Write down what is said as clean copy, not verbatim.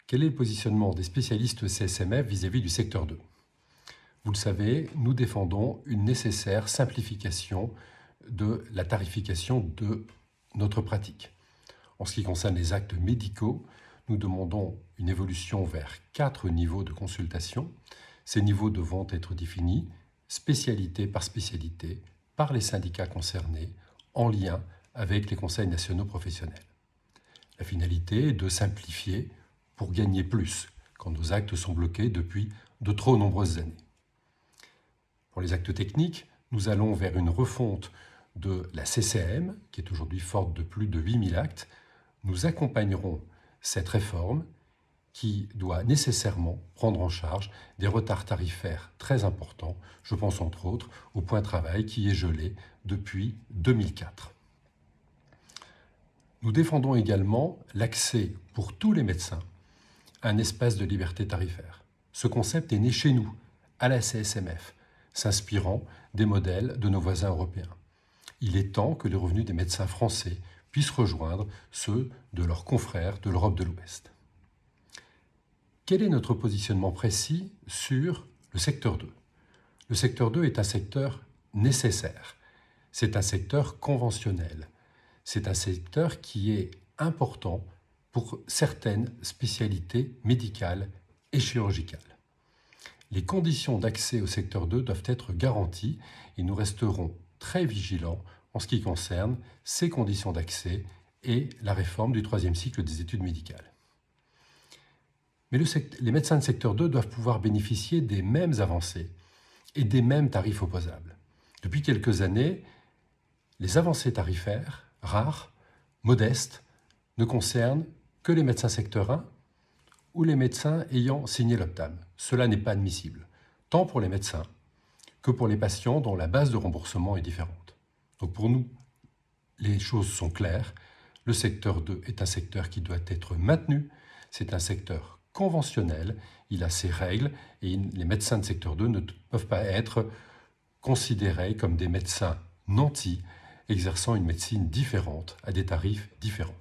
Quel est le positionnement des spécialistes CSMF vis-à-vis du secteur 2? Vous le savez, nous défendons une nécessaire simplification de la tarification de notre pratique. En ce qui concerne les actes médicaux, nous demandons une évolution vers 4 niveaux de consultation. Ces niveaux devront être définis spécialité par spécialité par les syndicats concernés en lien avec les conseils nationaux professionnels. La finalité est de simplifier pour gagner plus quand nos actes sont bloqués depuis de trop nombreuses années. Pour les actes techniques, nous allons vers une refonte de la CCM, qui est aujourd'hui forte de plus de 8000 actes. Nous accompagnerons cette réforme qui doit nécessairement prendre en charge des retards tarifaires très importants. Je pense entre autres au point travail qui est gelé depuis 2004. Nous défendons également l'accès pour tous les médecins à un espace de liberté tarifaire. Ce concept est né chez nous, à la CSMF, s'inspirant des modèles de nos voisins européens. Il est temps que les revenus des médecins français puissent rejoindre ceux de leurs confrères de l'Europe de l'Ouest. Quel est notre positionnement précis sur le secteur 2? Le secteur 2 est un secteur nécessaire. C'est un secteur conventionnel. C'est un secteur qui est important pour certaines spécialités médicales et chirurgicales. Les conditions d'accès au secteur 2 doivent être garanties et nous resterons très vigilants en ce qui concerne ces conditions d'accès et la réforme du 3e cycle des études médicales. Mais les médecins de secteur 2 doivent pouvoir bénéficier des mêmes avancées et des mêmes tarifs opposables. Depuis quelques années, les avancées tarifaires, rares, modestes, ne concernent que les médecins secteur 1 ou les médecins ayant signé l'OPTAM. Cela n'est pas admissible, tant pour les médecins que pour les patients dont la base de remboursement est différente. Donc pour nous, les choses sont claires. Le secteur 2 est un secteur qui doit être maintenu. C'est un secteur conventionnel, il a ses règles et les médecins de secteur 2 ne peuvent pas être considérés comme des médecins nantis exerçant une médecine différente à des tarifs différents.